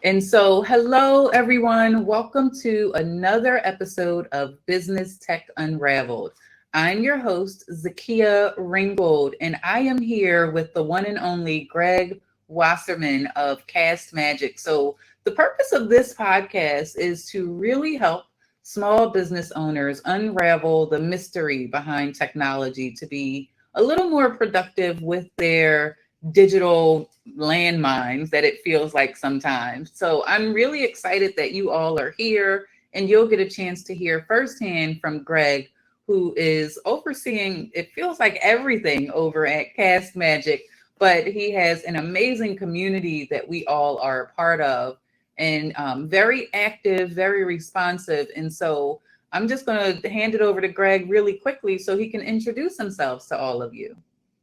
And so, hello everyone. Welcome to another episode of Business Tech Unraveled. I'm your host, Zakia Ringgold, and I am here with the one and only Greg Wasserman of Castmagic. So, the purpose of this podcast is to really help small business owners unravel the mystery behind technology to be a little more productive with their digital landmines that it feels like sometimes. So I'm really excited that you all are here and you'll get a chance to hear firsthand from Greg, who is overseeing, it feels like everything over at Cast Magic, but he has an amazing community that we all are a part of and very active, very responsive. And so I'm just going to hand it over to Greg really quickly so he can introduce himself to all of you.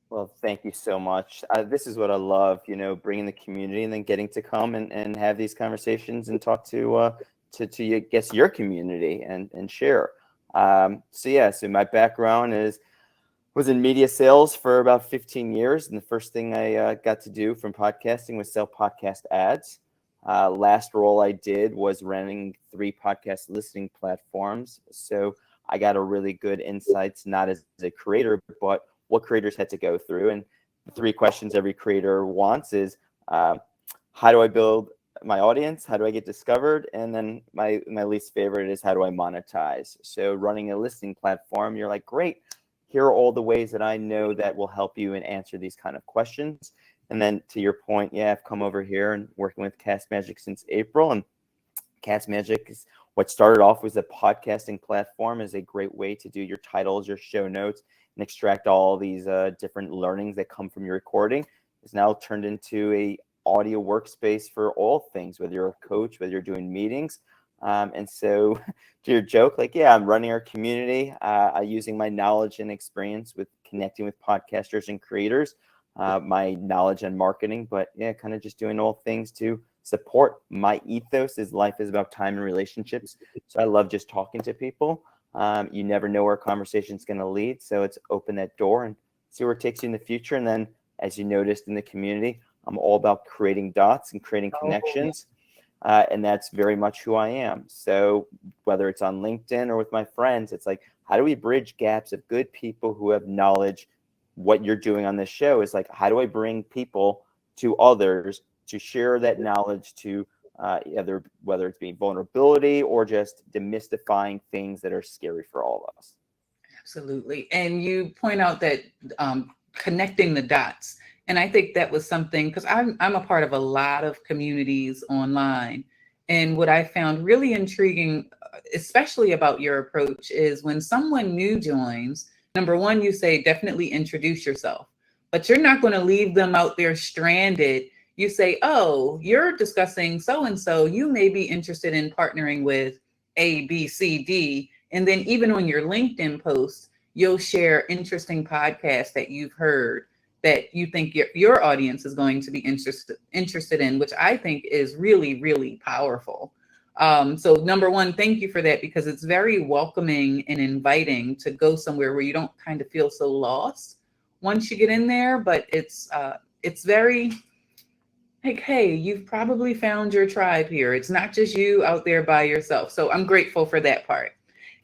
Well, thank you so much. This is what I love, bringing the community and then getting to come and have these conversations and talk to you, guess your community and share. So my background was in media sales for about 15 years, and the first thing I got to do from podcasting was sell podcast ads. Last role I did was running 3 podcast listening platforms, so I got a really good insights, not as a creator, but what creators had to go through. And the 3 questions every creator wants is, how do I build my audience? How do I get discovered? And then my least favorite is, how do I monetize? So running a listing platform, you're like, great, here are all the ways that I know that will help you and answer these kind of questions. And then to your point, yeah, I've come over here and working with Castmagic since April. And Castmagic is what started off was a podcasting platform, is a great way to do your titles, your show notes, and extract all these different learnings that come from your recording. It's now turned into a audio workspace for all things, whether you're a coach, whether you're doing meetings. And so to your joke, like, yeah, I'm running our community, using my knowledge and experience with connecting with podcasters and creators, my knowledge and marketing, but yeah, kind of just doing all things to support. My ethos is life is about time and relationships. So I love just talking to people. You never know where a conversation is going to lead. So it's open that door and see where it takes you in the future. And then, as you noticed in the community, I'm all about creating dots and creating connections. And that's very much who I am. So whether it's on LinkedIn or with my friends, it's like, how do we bridge gaps of good people who have knowledge? What you're doing on this show is like, how do I bring people to others to share that knowledge, to whether it's being vulnerability or just demystifying things that are scary for all of us. Absolutely. And you point out that connecting the dots. And I think that was something because I'm a part of a lot of communities online. And what I found really intriguing, especially about your approach, is when someone new joins, number one, you say definitely introduce yourself, but you're not going to leave them out there stranded. You say, oh, you're discussing so and so. You may be interested in partnering with A, B, C, D. And then even on your LinkedIn post, you'll share interesting podcasts that you've heard that you think your audience is going to be interested in, which I think is really, really powerful. So number one, thank you for that because it's very welcoming and inviting to go somewhere where you don't kind of feel so lost once you get in there. But it's very like, hey, you've probably found your tribe here. It's not just you out there by yourself. So I'm grateful for that part.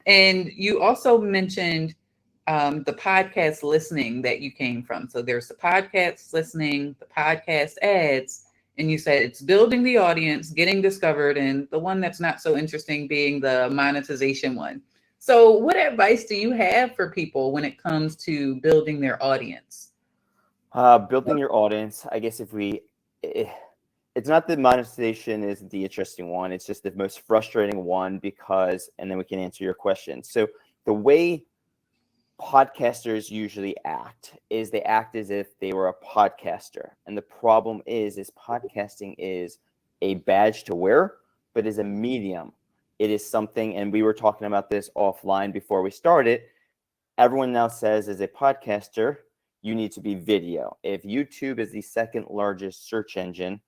And you also mentioned the podcast listening that you came from. So there's the podcast listening, the podcast ads, and you said it's building the audience, getting discovered, and the one that's not so interesting being the monetization one. So, what advice do you have for people when it comes to building their audience? Building your audience, I guess it's not that monetization is the interesting one. It's just the most frustrating one because, and then we can answer your question. So the way podcasters usually act is they act as if they were a podcaster. And the problem is podcasting is a badge to wear, but is a medium. It is something, and we were talking about this offline before we started. Everyone now says, as a podcaster, you need to be video. If YouTube is the second largest search engine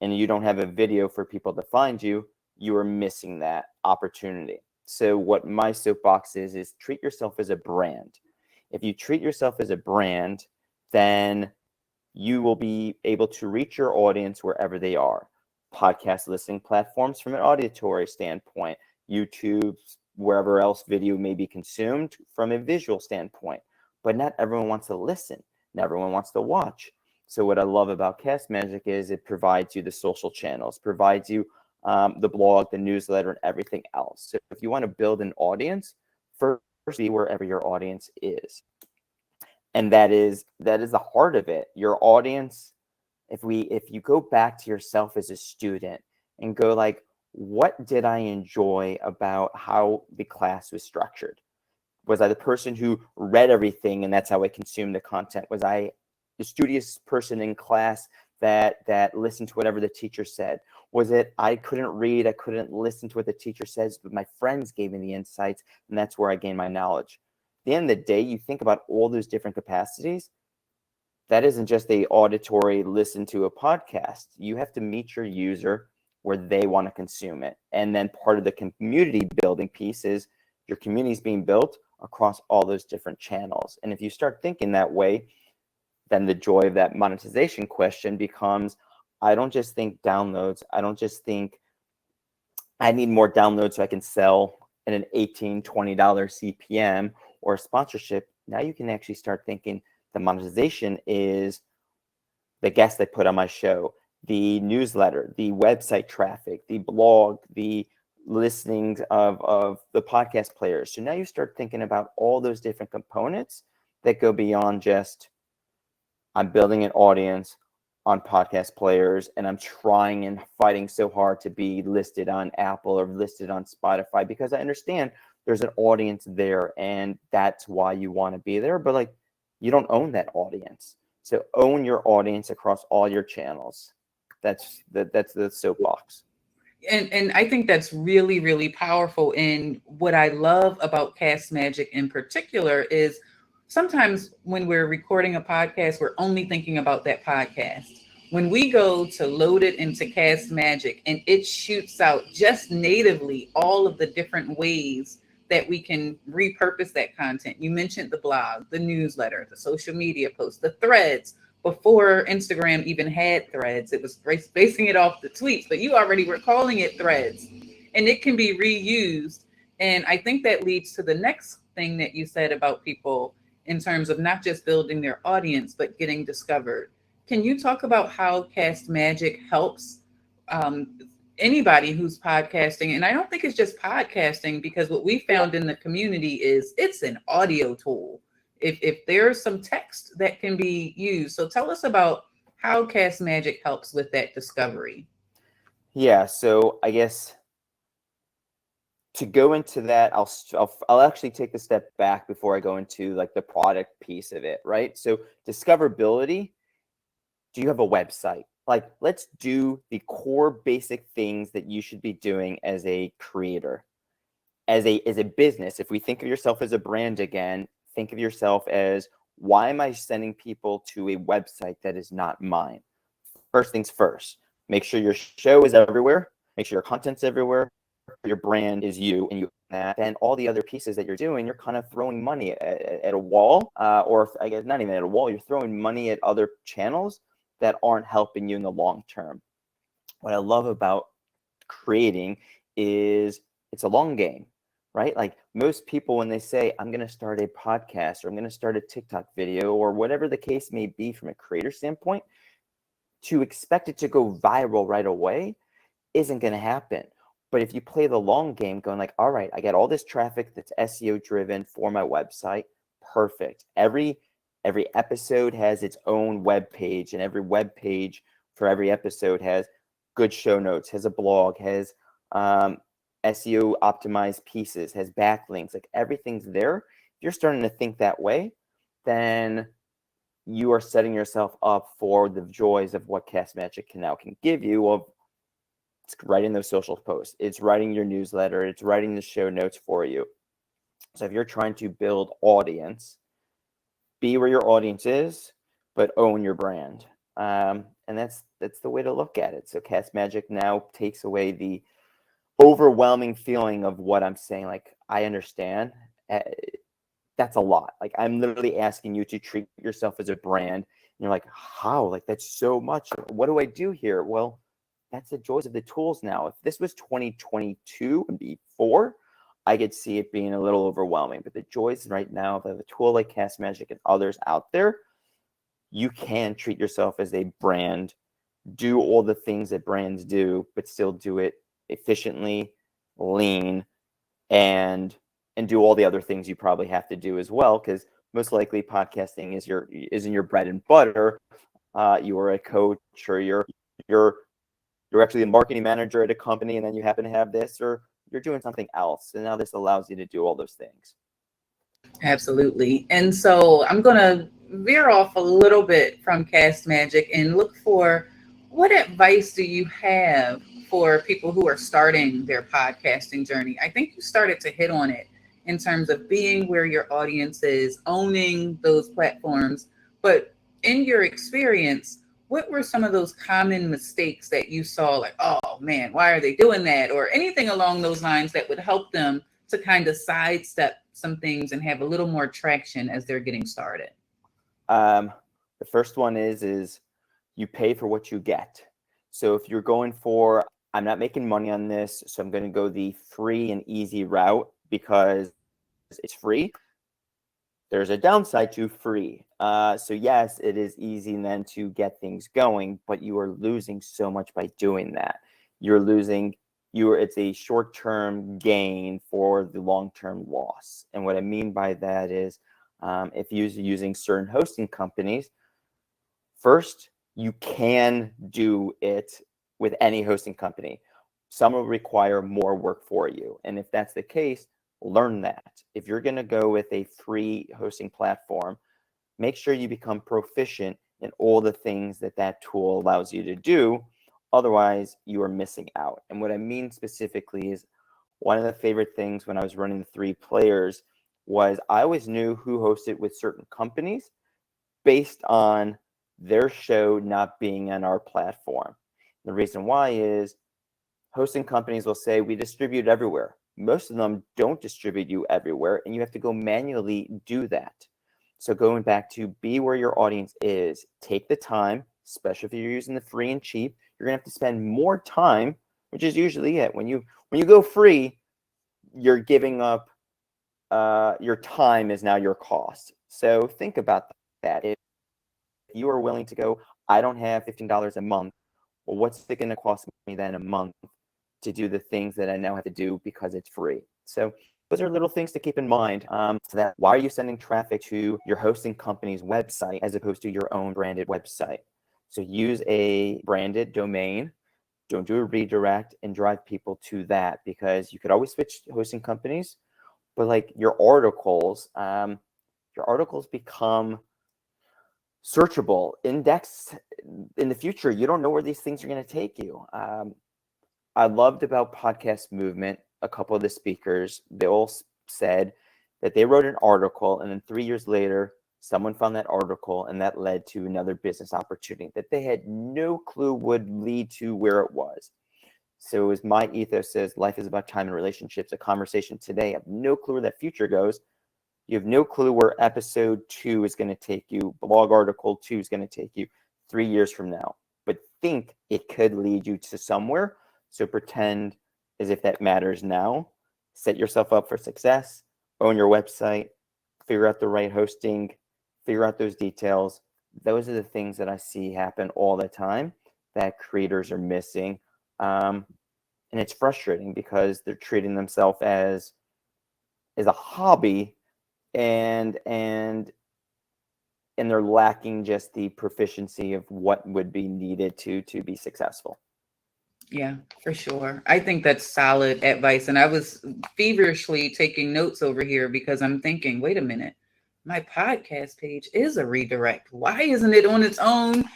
and you don't have a video for people to find you, you are missing that opportunity. So what my soapbox is treat yourself as a brand. If you treat yourself as a brand, then you will be able to reach your audience wherever they are. podcast listening platforms from an auditory standpoint, YouTube, wherever else video may be consumed from a visual standpoint. But not everyone wants to listen. Not everyone wants to watch. So what I love about Castmagic is it provides you the social channels, provides you the blog, the newsletter, and everything else. So if you want to build an audience, first be wherever your audience is. And that is the heart of it. Your audience, if you go back to yourself as a student and go like, what did I enjoy about how the class was structured? Was I the person who read everything and that's how I consumed the content? Was I the studious person in class that listened to whatever the teacher said? Was it I couldn't read, I couldn't listen to what the teacher says, but my friends gave me the insights, and that's where I gained my knowledge? At the end of the day, you think about all those different capacities. That isn't just a auditory listen to a podcast. You have to meet your user where they want to consume it. And then part of the community building piece is your community is being built across all those different channels. And if you start thinking that way, then the joy of that monetization question becomes, I don't just think downloads. I don't just think I need more downloads so I can sell at an $18, $20 CPM or sponsorship. Now you can actually start thinking the monetization is the guests I put on my show, the newsletter, the website traffic, the blog, the listenings of the podcast players. So now you start thinking about all those different components that go beyond just I'm building an audience on podcast players and I'm trying and fighting so hard to be listed on Apple or listed on Spotify, because I understand there's an audience there and that's why you want to be there. But like, you don't own that audience. So own your audience across all your channels. That's the soapbox. And I think that's really, really powerful. And what I love about Castmagic in particular is sometimes when we're recording a podcast, we're only thinking about that podcast. When we go to load it into Castmagic and it shoots out just natively all of the different ways that we can repurpose that content. You mentioned the blog, the newsletter, the social media posts, the threads. Before Instagram even had threads, it was basing it off the tweets, but you already were calling it threads, and it can be reused. And I think that leads to the next thing that you said about people in terms of not just building their audience, but getting discovered. Can you talk about how Castmagic helps um, anybody who's podcasting? And I don't think it's just podcasting, because what we found in the community is it's an audio tool. If there's some text that can be used. So tell us about how Castmagic helps with that discovery. Yeah, so I guess to go into that, I'll actually take a step back before I go into like the product piece of it, right? So discoverability, do you have a website? Like, let's do the core basic things that you should be doing as a creator. As a business, if we think of yourself as a brand again, think of yourself as, why am I sending people to a website that is not mine? First things first, make sure your show is everywhere. Make sure your content's everywhere. Your brand is you, and you that. And all the other pieces that you're doing, you're kind of throwing money at a wall, or I guess not even at a wall. You're throwing money at other channels that aren't helping you in the long term. What I love about creating is it's a long game, right? Like most people, when they say, I'm going to start a podcast or I'm going to start a TikTok video or whatever the case may be from a creator standpoint, to expect it to go viral right away isn't going to happen. But if you play the long game, going like, all right, I got all this traffic that's SEO driven for my website. Perfect. Every episode has its own web page, and every web page for every episode has good show notes, has a blog, has SEO optimized pieces, has backlinks, like everything's there. If you're starting to think that way, then you are setting yourself up for the joys of what Castmagic can give you. Of it's writing those social posts, it's writing your newsletter, it's writing the show notes for you. So if you're trying to build audience, be where your audience is, but own your brand. And that's the way to look at it. So Castmagic now takes away the overwhelming feeling of what I'm saying. Like, I understand. That's a lot. Like, I'm literally asking you to treat yourself as a brand. And you're like, how? Like, that's so much. What do I do here? Well, that's the joys of the tools now. If this was 2022 and before, I could see it being a little overwhelming. But the joys right now of a tool like Castmagic and others out there, you can treat yourself as a brand, do all the things that brands do, but still do it efficiently, lean, and do all the other things you probably have to do as well, because most likely podcasting isn't your bread and butter. You are a coach, or you're actually a marketing manager at a company, and then you happen to have this, or you're doing something else, and now this allows you to do all those things. Absolutely. And so I'm going to veer off a little bit from Castmagic and look for, what advice do you have for people who are starting their podcasting journey? I think you started to hit on it in terms of being where your audience is, owning those platforms. But in your experience, what were some of those common mistakes that you saw, like, oh man, why are they doing that? Or anything along those lines that would help them to kind of sidestep some things and have a little more traction as they're getting started? The first one is you pay for what you get. So if you're going for, I'm not making money on this, so I'm going to go the free and easy route because it's free, there's a downside to free. So yes, it is easy then to get things going, but you are losing so much by doing that. It's a short-term gain for the long-term loss. And what I mean by that is, if you're using certain hosting companies, first, you can do it with any hosting company. Some will require more work for you. And if that's the case, learn that. If you're going to go with a free hosting platform, make sure you become proficient in all the things that tool allows you to do. Otherwise, you are missing out. And what I mean specifically is, one of the favorite things when I was running the 3 players was I always knew who hosted with certain companies based on their show not being on our platform. The reason why is hosting companies will say, we distribute everywhere. Most of them don't distribute you everywhere, and you have to go manually do that. So going back to be where your audience is, take the time, especially if you're using the free and cheap, you're gonna have to spend more time, which is usually it. When you go free, you're giving up, your time is now your cost. So think about that. If you are willing to go, I don't have $15 a month, well, what's it gonna cost me then a month to do the things that I now have to do because it's free? So those are little things to keep in mind. So that, why are you sending traffic to your hosting company's website as opposed to your own branded website? So use a branded domain, don't do a redirect, and drive people to that, because you could always switch hosting companies, but like your articles become searchable, indexed in the future. You don't know where these things are going to take you. I loved about Podcast Movement, a couple of the speakers, they all said that they wrote an article, and then 3 years later, someone found that article, and that led to another business opportunity that they had no clue would lead to where it was. So as my ethos says, life is about time and relationships. A conversation today, I have no clue where that future goes. You have no clue where episode 2 is going to take you, blog article 2 is going to take you 3 years from now. But think it could lead you to somewhere. So pretend as if that matters now. Set yourself up for success. Own your website. Figure out the right hosting. Figure out those details. Those are the things that I see happen all the time that creators are missing. And it's frustrating because they're treating themselves as a hobby, and they're lacking just the proficiency of what would be needed to be successful. Yeah, for sure. I think that's solid advice. And I was feverishly taking notes over here because I'm thinking, wait a minute, my podcast page is a redirect. Why isn't it on its own?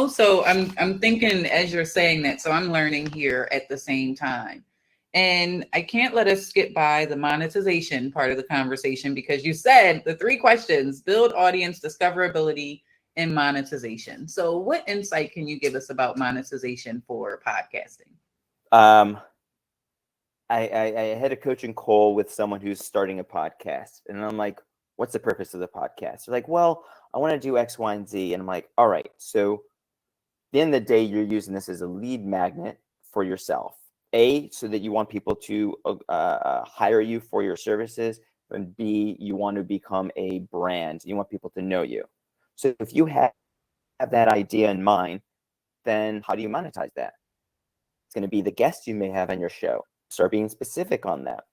So I'm thinking as you're saying that. So I'm learning here at the same time. And I can't let us skip by the monetization part of the conversation, because you said the 3 questions: build audience, discoverability, and monetization. So what insight can you give us about monetization for podcasting? I had a coaching call with someone who's starting a podcast, and I'm like, what's the purpose of the podcast? They're like, well, I want to do X, Y, and Z. And I'm like, all right, so the end of the day, you're using this as a lead magnet for yourself. A, so that you want people to hire you for your services, and B, you want to become a brand. You want people to know you. So if you have that idea in mind, then how do you monetize that? It's going to be the guests you may have on your show. Start being specific on that.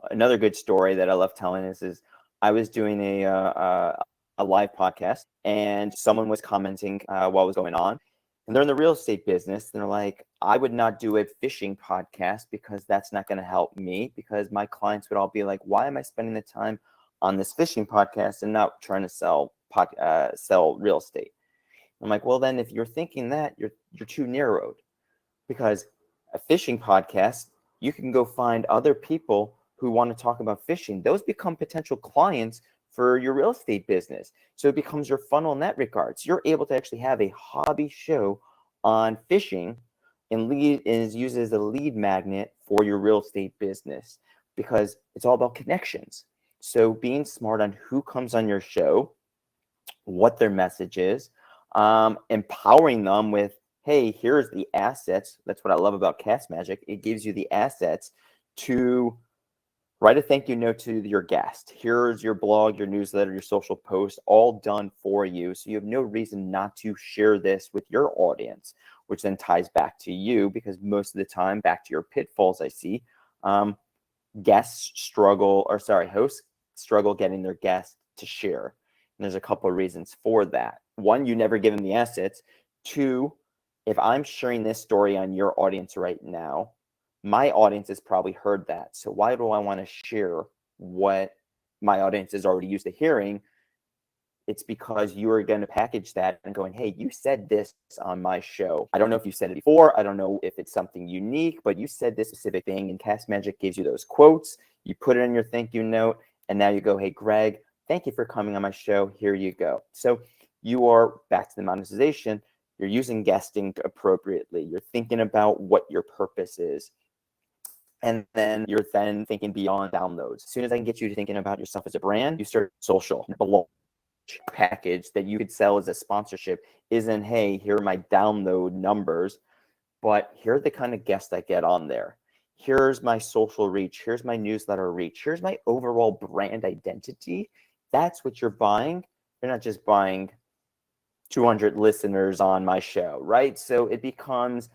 Another good story that I love telling is I was doing a live podcast, and someone was commenting what was going on. And they're in the real estate business. And they're like, I would not do a fishing podcast because that's not going to help me, because my clients would all be like, why am I spending the time on this fishing podcast and not trying to sell real estate? I'm like, well, then if you're thinking that, you're too narrowed, because a fishing podcast, you can go find other people who want to talk about fishing. Those become potential clients for your real estate business. So it becomes your funnel in that regards. You're able to actually have a hobby show on fishing and is used as a lead magnet for your real estate business, because it's all about connections. So being smart on who comes on your show, what their message is, empowering them with, hey, here's the assets. That's what I love about Castmagic. It gives you the assets to write a thank you note to your guest. Here's your blog, your newsletter, your social post, all done for you. So you have no reason not to share this with your audience, which then ties back to you, because most of the time, back to your pitfalls I see, hosts struggle getting their guests to share. And there's a couple of reasons for that. One, you never give them the assets. Two, if I'm sharing this story on your audience right now, my audience has probably heard that. So why do I want to share what my audience is already used to hearing? It's because you are going to package that and going, hey, you said this on my show. I don't know if you said it before. I don't know if it's something unique, but you said this specific thing, and Castmagic gives you those quotes. You put it in your thank you note, and now you go, hey, Greg, thank you for coming on my show. Here you go. So you are back to the monetization. You're using guesting appropriately. You're thinking about what your purpose is. And then you're then thinking beyond downloads. As soon as I can get you to thinking about yourself as a brand, you start social. The package that you could sell as a sponsorship isn't, hey, here are my download numbers, but here are the kind of guests I get on there. Here's my social reach. Here's my newsletter reach. Here's my overall brand identity. That's what you're buying. You're not just buying 200 listeners on my show, right? So it becomes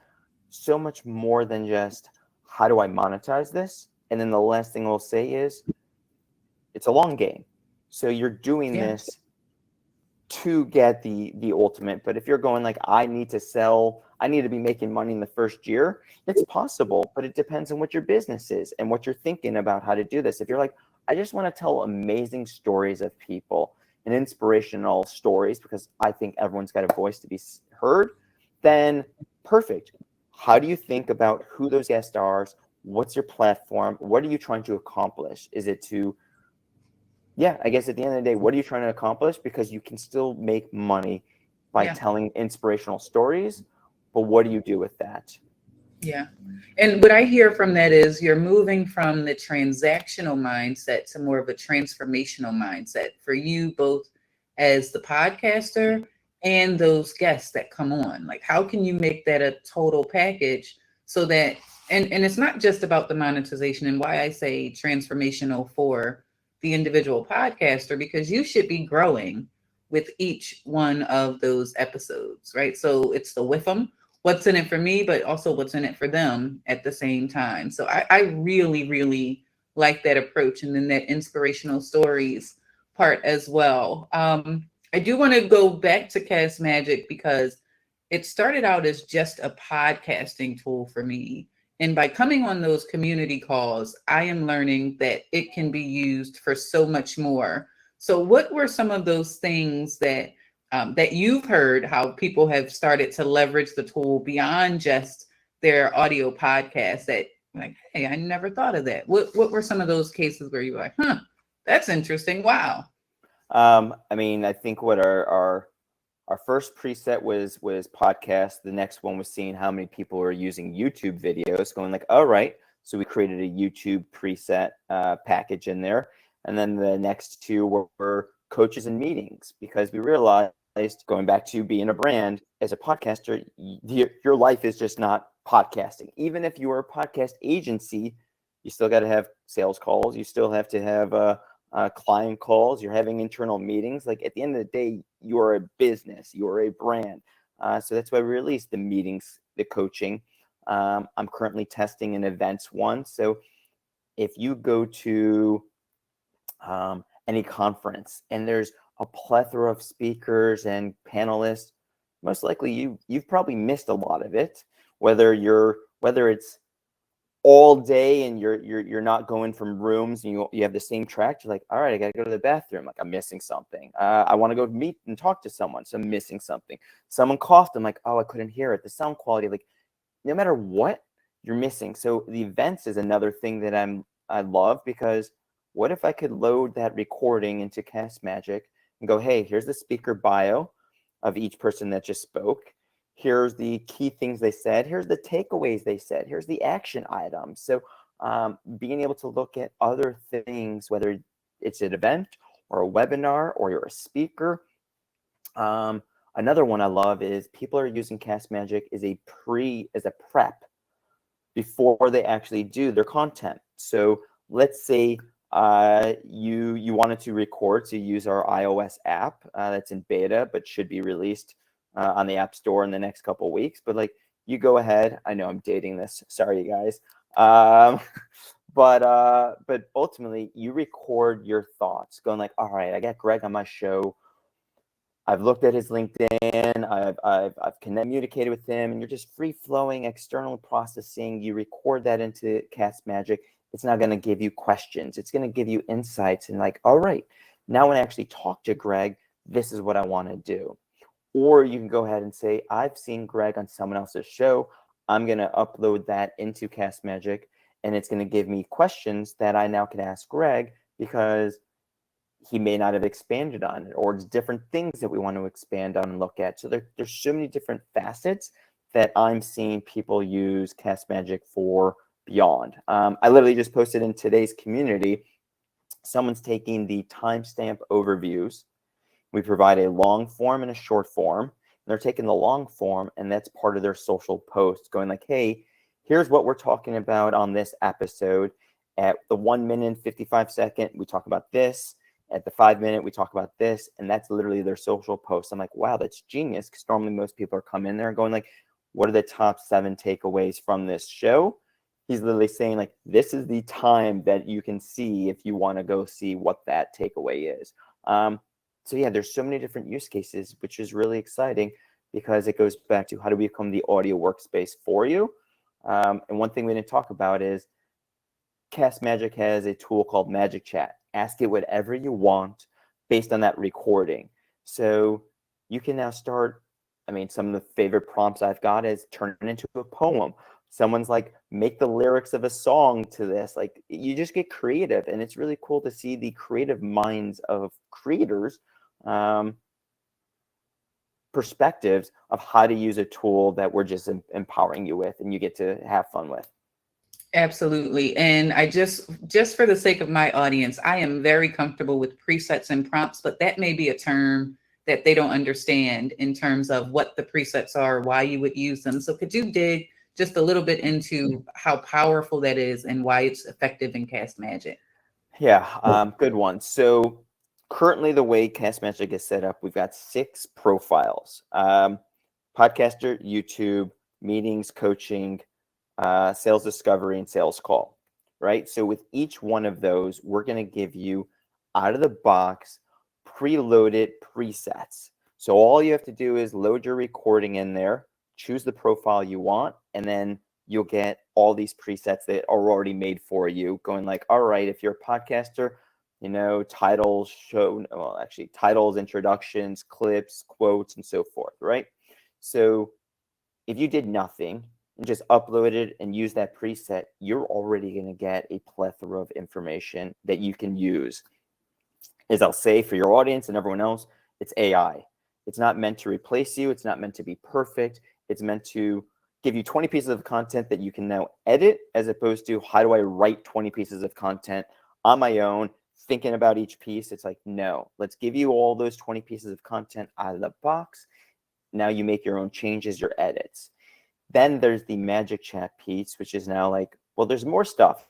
so much more than just, how do I monetize this? And then the last thing I'll say is, it's a long game. So you're doing this to get the ultimate. But if you're going like, I need to be making money in the first year, it's possible, but it depends on what your business is and what you're thinking about how to do this. If you're like, I just want to tell amazing stories of people and inspirational stories, because I think everyone's got a voice to be heard, then perfect. How do you think about who those guests are? What's your platform? What are you trying to accomplish? Is it to, I guess at the end of the day, what are you trying to accomplish? Because you can still make money by telling inspirational stories, but what do you do with that? Yeah. And what I hear from that is you're moving from the transactional mindset to more of a transformational mindset for you, both as the podcaster and those guests that come on. Like, how can you make that a total package so that, and it's not just about the monetization, and why I say transformational for the individual podcaster, because you should be growing with each one of those episodes, right? So it's the with them, what's in it for me, but also what's in it for them at the same time. So I really, really like that approach. And then that inspirational stories part as well. I do want to go back to Castmagic because it started out as just a podcasting tool for me. And by coming on those community calls, I am learning that it can be used for so much more. So what were some of those things that you've heard how people have started to leverage the tool beyond just their audio podcast, that like, hey, I never thought of that. What were some of those cases where you were like, that's interesting. Wow. I mean, I think what our first preset was podcast. The next one was seeing how many people are using YouTube videos, going like, all right. So we created a YouTube preset package in there. And then the next two were coaches and meetings, because we realized going back to being a brand, as a podcaster, your life is just not podcasting. Even if you are a podcast agency, you still got to have sales calls. You still have to have client calls. You're having internal meetings. Like, at the end of the day, you're a business. You're a brand. So that's why we released the meetings, the coaching. I'm currently testing an events one. So if you go to any conference and there's a plethora of speakers and panelists, most likely you've probably missed a lot of it. Whether it's all day and you're not going from rooms and you have the same track, you're like, all right, I gotta go to the bathroom. Like, I'm missing something. I want to go meet and talk to someone, so I'm missing something. Someone coughed. I'm like, oh, I couldn't hear it. The sound quality, like, no matter what, you're missing. So the events is another thing that I love, because what if I could load that recording into Castmagic and go, hey, here's the speaker bio of each person that just spoke. Here's the key things they said. Here's the takeaways they said. Here's the action items. So being able to look at other things, whether it's an event or a webinar or you're a speaker. Another one I love is people are using Castmagic as a prep before they actually do their content. So let's say you wanted to record, so you use our iOS app that's in beta, but should be released on the App Store in the next couple of weeks. But like, you go ahead. I know I'm dating this. Sorry, you guys. But ultimately, you record your thoughts, going like, all right, I got Greg on my show. I've looked at his LinkedIn. I've communicated with him, and you're just free flowing, external processing. You record that into Castmagic. It's now going to give you questions. It's going to give you insights, and like, all right, now when I actually talk to Greg, this is what I want to do. Or you can go ahead and say, I've seen Greg on someone else's show. I'm going to upload that into Castmagic, and it's going to give me questions that I now can ask Greg, because he may not have expanded on it, or it's different things that we want to expand on and look at. So there's so many different facets that I'm seeing people use Castmagic for beyond. I literally just posted in today's community, someone's taking the timestamp overviews. We provide a long form and a short form. And they're taking the long form, and that's part of their social post, going like, hey, here's what we're talking about on this episode. At the 1 minute and 55 second, we talk about this. At the 5 minute, we talk about this, and that's literally their social post. I'm like, wow, that's genius, because normally most people are coming in there and going like, what are the top 7 takeaways from this show? He's literally saying like, this is the time that you can see if you want to go see what that takeaway is. So yeah, there's so many different use cases, which is really exciting, because it goes back to how do we become the audio workspace for you? And one thing we didn't talk about is Castmagic has a tool called Magic Chat. Ask it whatever you want based on that recording. So you can now start, I mean, some of the favorite prompts I've got is turn it into a poem. Someone's like, make the lyrics of a song to this. Like, you just get creative, and it's really cool to see the creative minds of creators, perspectives of how to use a tool that we're just empowering you with, and you get to have fun with. Absolutely. And I just for the sake of my audience, I am very comfortable with presets and prompts, but that may be a term that they don't understand in terms of what the presets are, why you would use them. So could you dig just a little bit into how powerful that is and why it's effective in Castmagic? Yeah, good one. So currently the way Castmagic is set up, we've got 6 profiles. Podcaster, YouTube, meetings, coaching, sales discovery, and sales call, right? So with each one of those, we're going to give you out of the box preloaded presets. So all you have to do is load your recording in there, choose the profile you want, and then you'll get all these presets that are already made for you, going like, all right, if you're a podcaster, you know, titles, titles, introductions, clips, quotes, and so forth, right? So if you did nothing and just uploaded and use that preset, you're already going to get a plethora of information that you can use. As I'll say for your audience and everyone else, it's AI. It's not meant to replace you. It's not meant to be perfect. It's meant to give you 20 pieces of content that you can now edit, as opposed to how do I write 20 pieces of content on my own, thinking about each piece. It's like, no, let's give you all those 20 pieces of content out of the box. Now you make your own changes, your edits. Then there's the magic chat piece, which is now like, well, there's more stuff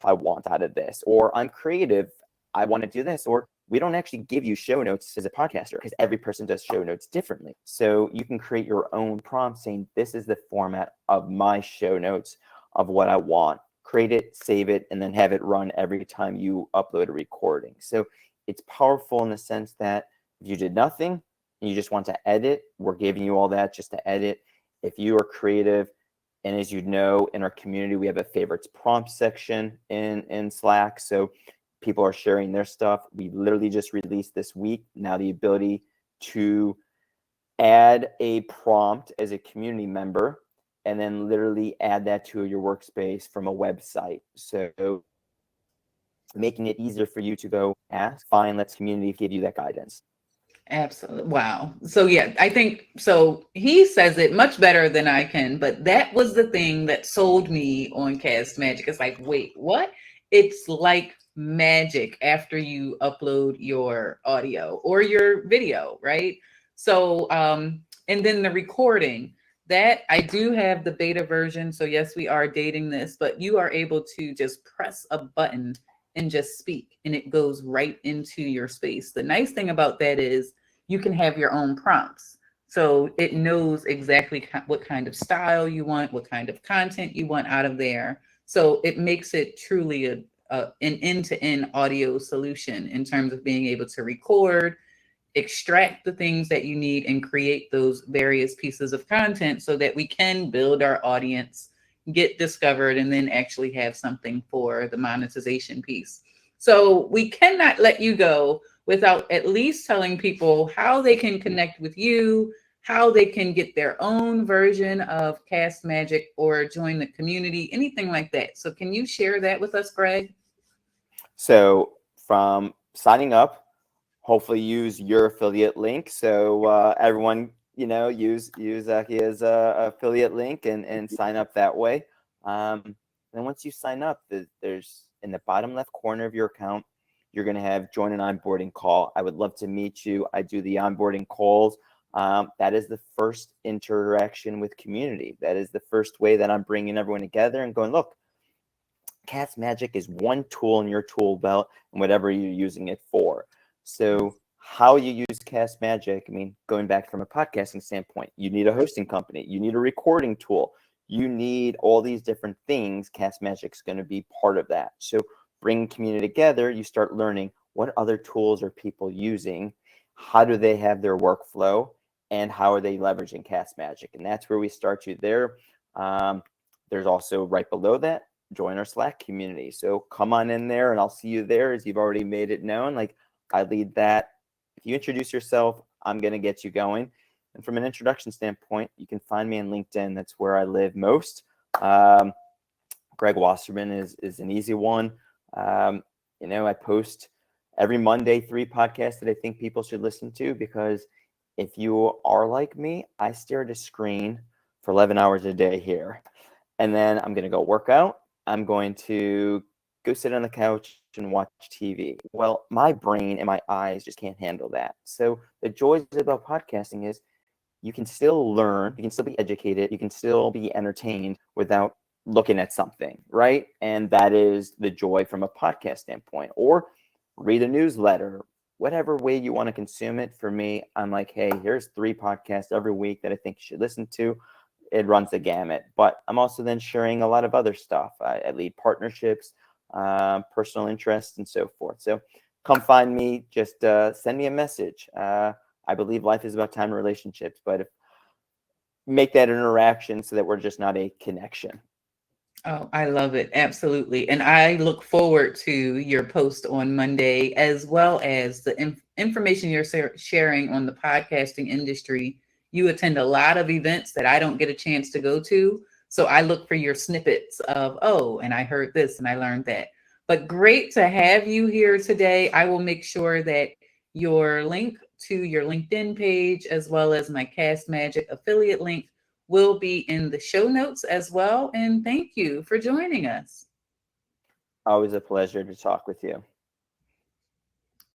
I want out of this, or I'm creative, I want to do this, or we don't actually give you show notes as a podcaster because every person does show notes differently. So you can create your own prompt saying, this is the format of my show notes of what I want. Create it, save it, and then have it run every time you upload a recording. So it's powerful in the sense that if you did nothing and you just want to edit, we're giving you all that just to edit. If you are creative, and as you know, in our community, we have a favorites prompt section in Slack. So people are sharing their stuff. We literally just released this week now the ability to add a prompt as a community member and then literally add that to your workspace from a website. So making it easier for you to go ask, find, let's community give you that guidance. Absolutely. Wow. So yeah, I think so. He says it much better than I can, but that was the thing that sold me on Castmagic. It's like, wait, what? It's like magic after you upload your audio or your video, right? So, and then the recording that I do have the beta version. So yes, we are dating this, but you are able to just press a button and just speak and it goes right into your space. The nice thing about that is you can have your own prompts. So it knows exactly what kind of style you want, what kind of content you want out of there. So it makes it truly an end-to-end audio solution in terms of being able to record, extract the things that you need, and create those various pieces of content so that we can build our audience, get discovered, and then actually have something for the monetization piece. So we cannot let you go without at least telling people how they can connect with you, how they can get their own version of Castmagic or join the community, anything like that. So can you share that with us, Greg? So from signing up, hopefully use your affiliate link. So everyone, use Zakia's affiliate link and sign up that way. And once you sign up, there's in the bottom left corner of your account, you're going to have join an onboarding call. I would love to meet you. I do the onboarding calls. That is the first interaction with community. That is the first way that I'm bringing everyone together and going, look, Castmagic is one tool in your tool belt and whatever you're using it for. So how you use Castmagic, I mean, going back from a podcasting standpoint, you need a hosting company, you need a recording tool, you need all these different things. Castmagic is going to be part of that. So bringing community together, you start learning what other tools are people using, how do they have their workflow, and how are they leveraging Castmagic? And that's where we start you there. There's also right below that, join our Slack community. So come on in there and I'll see you there, as you've already made it known. Like, I lead that. If you introduce yourself, I'm going to get you going. And from an introduction standpoint, you can find me on LinkedIn. That's where I live most. Greg Wasserman is an easy one. I post every Monday 3 podcasts that I think people should listen to, because if you are like me, I stare at a screen for 11 hours a day here. And then I'm going to go work out. I'm going to go sit on the couch and watch TV. Well, my brain and my eyes just can't handle that. So the joys about podcasting is you can still learn, you can still be educated, you can still be entertained without looking at something, right? And that is the joy from a podcast standpoint. Or read a newsletter, whatever way you want to consume it. For me, I'm like, hey, here's 3 podcasts every week that I think you should listen to. It runs the gamut. But I'm also then sharing a lot of other stuff. I lead partnerships, personal interests, and so forth. So come find me, just send me a message. I believe life is about time and relationships, but make that interaction so that we're just not a connection. Oh, I love it. Absolutely. And I look forward to your post on Monday, as well as the information you're sharing on the podcasting industry. You attend a lot of events that I don't get a chance to go to. So I look for your snippets of, oh, and I heard this and I learned that. But great to have you here today. I will make sure that your link to your LinkedIn page, as well as my Castmagic affiliate link, will be in the show notes as well. And thank you for joining us. Always a pleasure to talk with you.